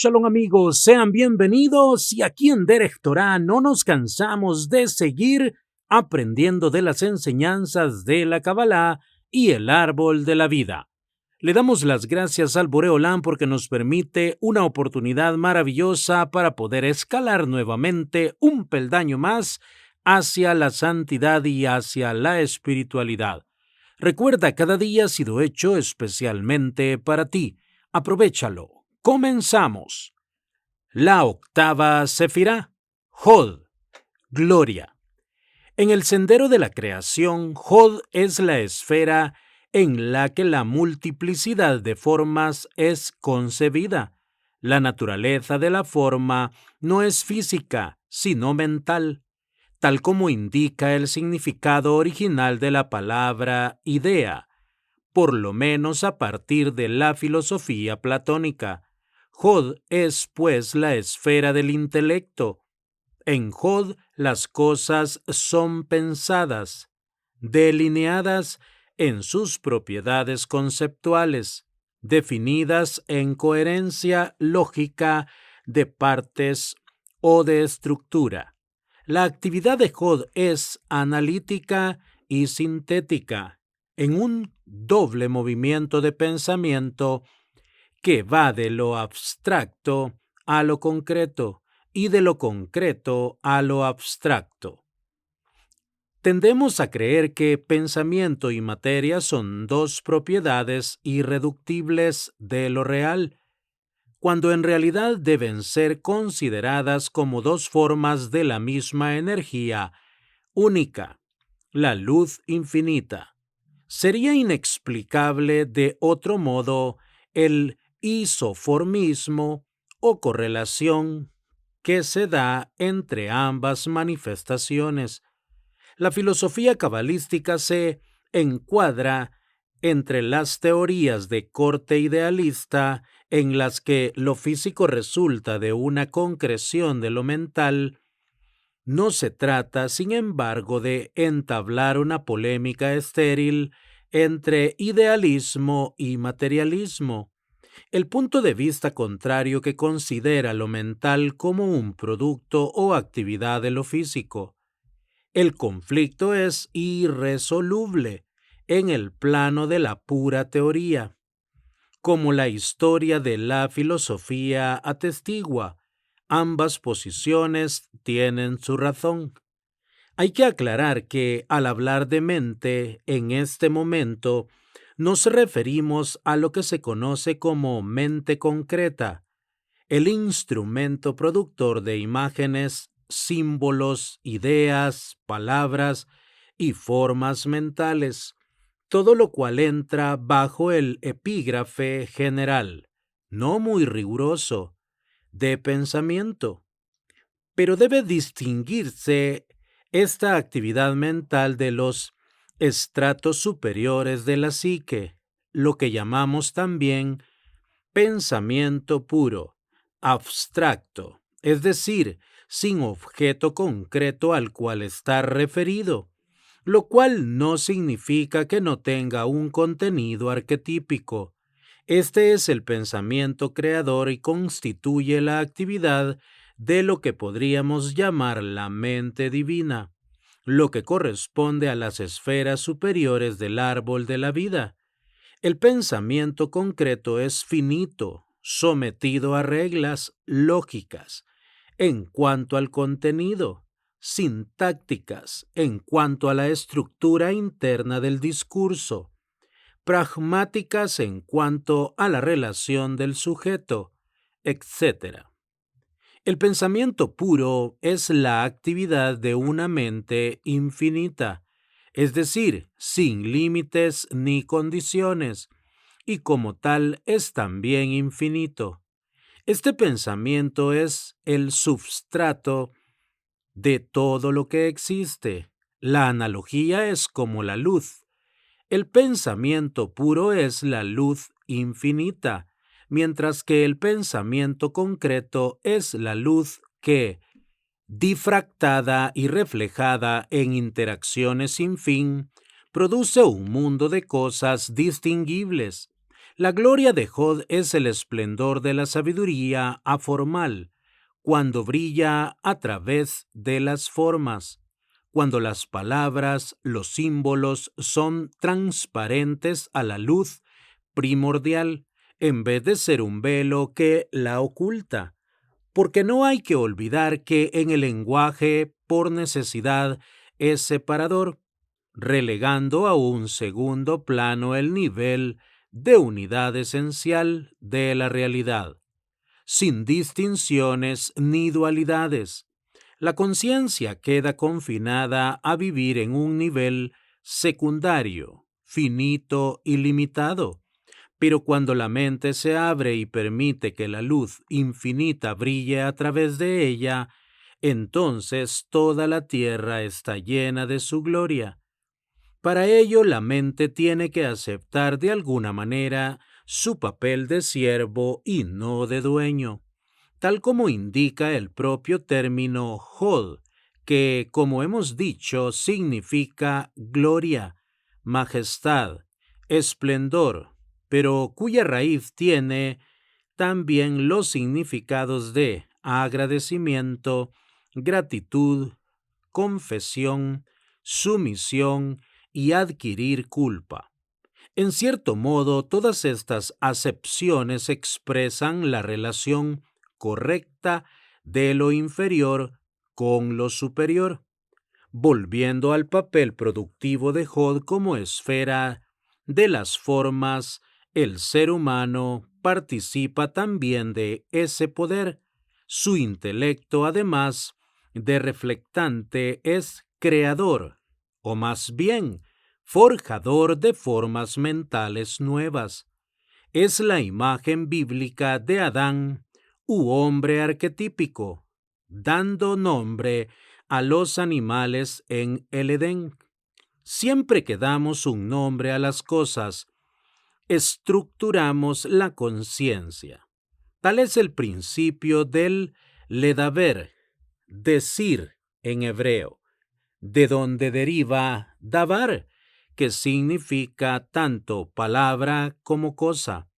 Shalom amigos, sean bienvenidos y aquí en Derech Torah no nos cansamos de seguir aprendiendo de las enseñanzas de la Kabbalah y el árbol de la vida. Le damos las gracias al Boré Olam porque nos permite una oportunidad maravillosa para poder escalar nuevamente un peldaño más hacia la santidad y hacia la espiritualidad. Recuerda, cada día ha sido hecho especialmente para ti. Aprovéchalo. Comenzamos. La octava Sefirá, Hod, gloria. En el sendero de la creación, Hod es la esfera en la que la multiplicidad de formas es concebida. La naturaleza de la forma no es física, sino mental, tal como indica el significado original de la palabra idea, por lo menos a partir de la filosofía platónica. Hod es, pues, la esfera del intelecto. En Hod las cosas son pensadas, delineadas en sus propiedades conceptuales, definidas en coherencia lógica de partes o de estructura. La actividad de Hod es analítica y sintética, en un doble movimiento de pensamiento que va de lo abstracto a lo concreto y de lo concreto a lo abstracto. Tendemos a creer que pensamiento y materia son dos propiedades irreductibles de lo real, cuando en realidad deben ser consideradas como dos formas de la misma energía única, la luz infinita. Sería inexplicable de otro modo el isoformismo o correlación que se da entre ambas manifestaciones. La filosofía cabalística se encuadra entre las teorías de corte idealista en las que lo físico resulta de una concreción de lo mental. No se trata, sin embargo, de entablar una polémica estéril entre idealismo y materialismo. El punto de vista contrario que considera lo mental como un producto o actividad de lo físico. El conflicto es irresoluble en el plano de la pura teoría, como la historia de la filosofía atestigua. Ambas posiciones tienen su razón. Hay que aclarar que al hablar de mente en este momento nos referimos a lo que se conoce como mente concreta, el instrumento productor de imágenes, símbolos, ideas, palabras y formas mentales, todo lo cual entra bajo el epígrafe general, no muy riguroso, de pensamiento. Pero debe distinguirse esta actividad mental de los estratos superiores de la psique, lo que llamamos también pensamiento puro, abstracto, es decir, sin objeto concreto al cual está referido, lo cual no significa que no tenga un contenido arquetípico. Este es el pensamiento creador y constituye la actividad de lo que podríamos llamar la mente divina, lo que corresponde a las esferas superiores del árbol de la vida. El pensamiento concreto es finito, sometido a reglas lógicas en cuanto al contenido, sintácticas en cuanto a la estructura interna del discurso, pragmáticas en cuanto a la relación del sujeto, etc. El pensamiento puro es la actividad de una mente infinita, es decir, sin límites ni condiciones, y como tal es también infinito. Este pensamiento es el substrato de todo lo que existe. La analogía es como la luz. El pensamiento puro es la luz infinita, mientras que el pensamiento concreto es la luz que, difractada y reflejada en interacciones sin fin, produce un mundo de cosas distinguibles. La gloria de Hod es el esplendor de la sabiduría aformal, cuando brilla a través de las formas, cuando las palabras, los símbolos son transparentes a la luz primordial, en vez de ser un velo que la oculta. Porque no hay que olvidar que en el lenguaje, por necesidad, es separador, relegando a un segundo plano el nivel de unidad esencial de la realidad, sin distinciones ni dualidades. La conciencia queda confinada a vivir en un nivel secundario, finito y limitado. Pero cuando la mente se abre y permite que la luz infinita brille a través de ella, entonces toda la tierra está llena de su gloria. Para ello, la mente tiene que aceptar de alguna manera su papel de siervo y no de dueño, tal como indica el propio término Hod, que, como hemos dicho, significa gloria, majestad, esplendor, pero cuya raíz tiene también los significados de agradecimiento, gratitud, confesión, sumisión y adquirir culpa. En cierto modo, todas estas acepciones expresan la relación correcta de lo inferior con lo superior, volviendo al papel productivo de Hod como esfera de las formas. El ser humano participa también de ese poder. Su intelecto, además de reflectante, es creador, o más bien, forjador de formas mentales nuevas. Es la imagen bíblica de Adán, u hombre arquetípico, dando nombre a los animales en el Edén. Siempre que damos un nombre a las cosas, estructuramos la conciencia. Tal es el principio del ledaber, decir en hebreo, de donde deriva davar, que significa tanto palabra como cosa.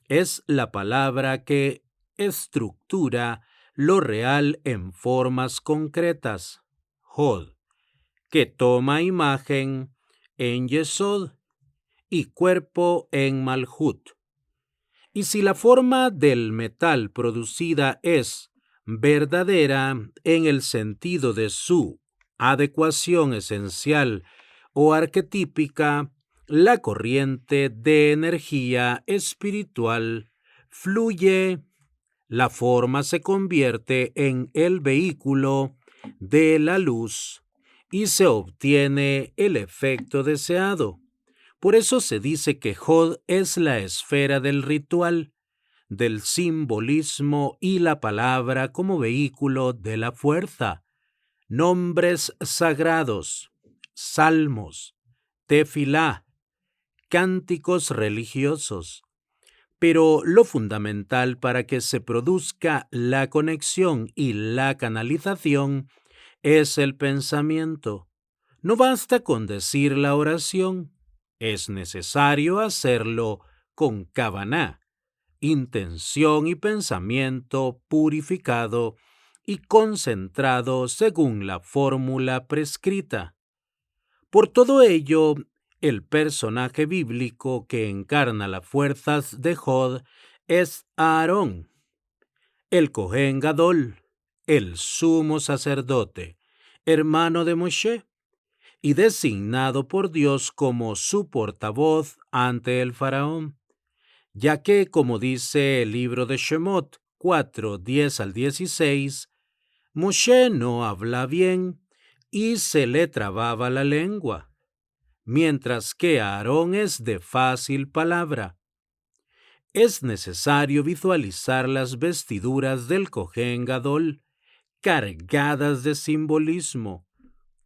Es la palabra que estructura lo real en formas concretas, Hod, que toma imagen en Yesod y cuerpo en Malhut. Y si la forma del metal producida es verdadera en el sentido de su adecuación esencial o arquetípica, la corriente de energía espiritual fluye, la forma se convierte en el vehículo de la luz y se obtiene el efecto deseado. Por eso se dice que Hod es la esfera del ritual, del simbolismo y la palabra como vehículo de la fuerza. Nombres sagrados, salmos, tefilá, cánticos religiosos. Pero lo fundamental para que se produzca la conexión y la canalización es el pensamiento. No basta con decir la oración, es necesario hacerlo con kavaná, intención y pensamiento purificado y concentrado según la fórmula prescrita. Por todo ello, el personaje bíblico que encarna las fuerzas de Hod es Aarón, el Cohen Gadol, el sumo sacerdote, hermano de Moshe, y designado por Dios como su portavoz ante el faraón, ya que, como dice el libro de Shemot 4, 10 al 16, Moshe no habla bien y se le trababa la lengua, mientras que Aarón es de fácil palabra. Es necesario visualizar las vestiduras del Cohen Gadol, cargadas de simbolismo,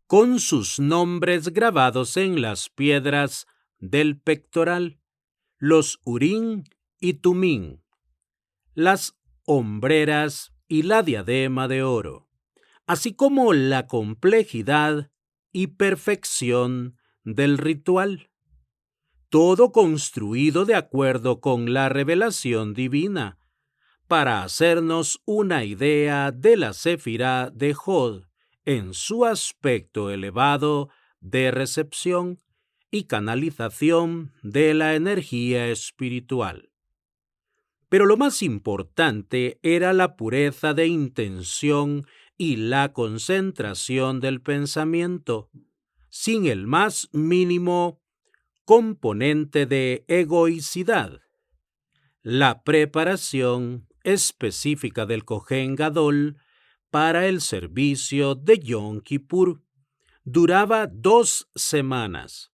con sus nombres grabados en las piedras del pectoral, los Urim y Tumim, las hombreras y la diadema de oro, así como la complejidad y perfección del ritual. todo construido de acuerdo con la revelación divina, para hacernos una idea de la Sefirá de Hod en su aspecto elevado de recepción y canalización de la energía espiritual. Pero lo más importante era la pureza de intención y la concentración del pensamiento, sin el más mínimo componente de egoicidad. La preparación específica del Kohen Gadol para el servicio de Yom Kippur duraba 2 semanas,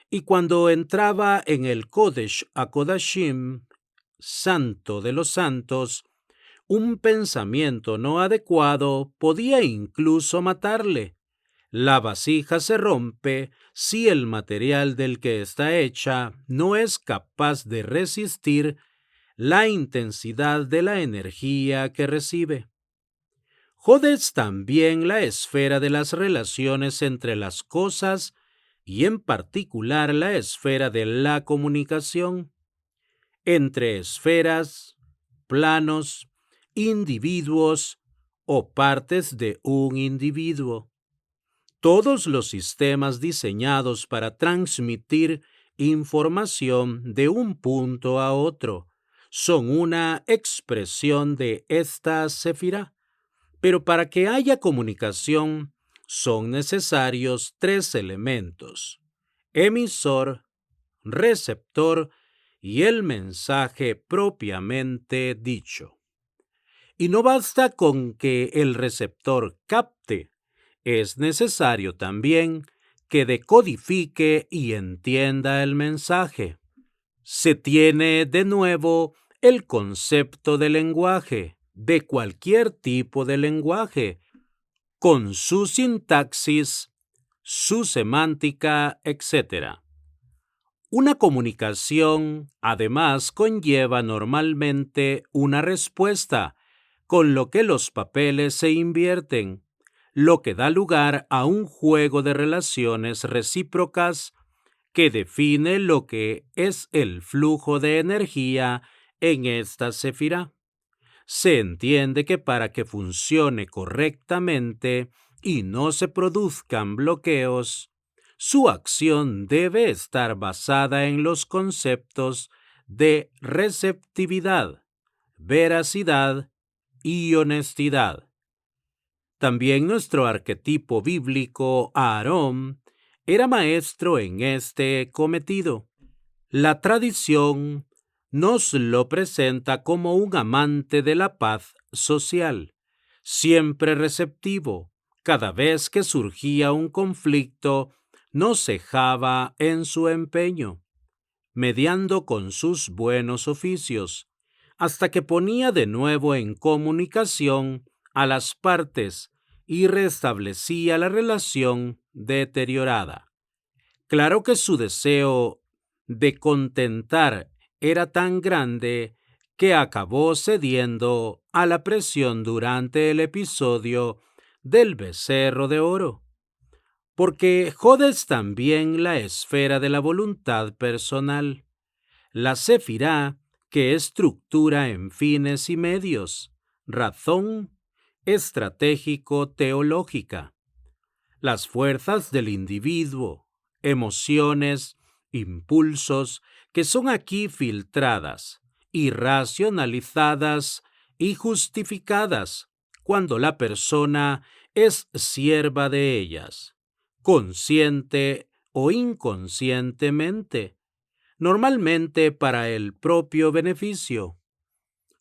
y cuando entraba en el Kodesh HaKodashim, Santo de los Santos, un pensamiento no adecuado podía incluso matarle. La vasija se rompe si el material del que está hecha no es capaz de resistir la intensidad de la energía que recibe. Hod es también la esfera de las relaciones entre las cosas y en particular la esfera de la comunicación entre esferas, planos, individuos o partes de un individuo. Todos los sistemas diseñados para transmitir información de un punto a otro son una expresión de esta sefirá. Pero para que haya comunicación son necesarios 3 elementos: emisor, receptor y el mensaje propiamente dicho. Y no basta con que el receptor capte, es necesario también que decodifique y entienda el mensaje. Se tiene de nuevo el concepto de lenguaje, de cualquier tipo de lenguaje, con su sintaxis, su semántica, etc. Una comunicación, además, conlleva normalmente una respuesta, con lo que los papeles se invierten, lo que da lugar a un juego de relaciones recíprocas que define lo que es el flujo de energía en esta sefirá. Se entiende que para que funcione correctamente y no se produzcan bloqueos, su acción debe estar basada en los conceptos de receptividad, veracidad y honestidad. También nuestro arquetipo bíblico, Aarón, era maestro en este cometido. La tradición nos lo presenta como un amante de la paz social, siempre receptivo. Cada vez que surgía un conflicto, no cejaba en su empeño, mediando con sus buenos oficios, hasta que ponía de nuevo en comunicación a las partes y restablecía la relación deteriorada. Claro que su deseo de contentar era tan grande que acabó cediendo a la presión durante el episodio del becerro de oro, porque Hod es también la esfera de la voluntad personal, la sefirá que estructura en fines y medios, razón estratégico-teológica, las fuerzas del individuo, emociones, impulsos que son aquí filtradas y racionalizadas y justificadas cuando la persona es sierva de ellas, consciente o inconscientemente, normalmente para el propio beneficio.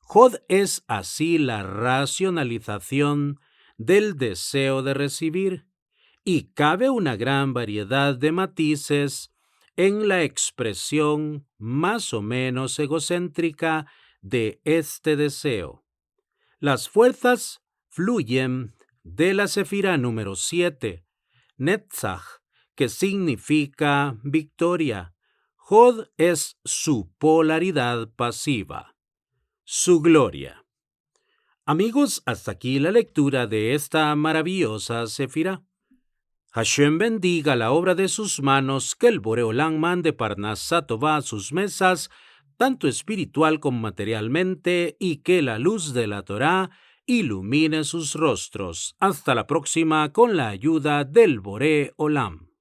Hod es así la racionalización del deseo de recibir, y cabe una gran variedad de matices en la expresión más o menos egocéntrica de este deseo. Las fuerzas fluyen de la sefirá número 7, Netzach, que significa victoria. Hod es su polaridad pasiva, su gloria. Amigos, hasta aquí la lectura de esta maravillosa sefirá. Hashem bendiga la obra de sus manos, que el Boreolán mande Parnasá Tová a sus mesas, tanto espiritual como materialmente, y que la luz de la Torá ilumine sus rostros. Hasta la próxima con la ayuda del Boreolam.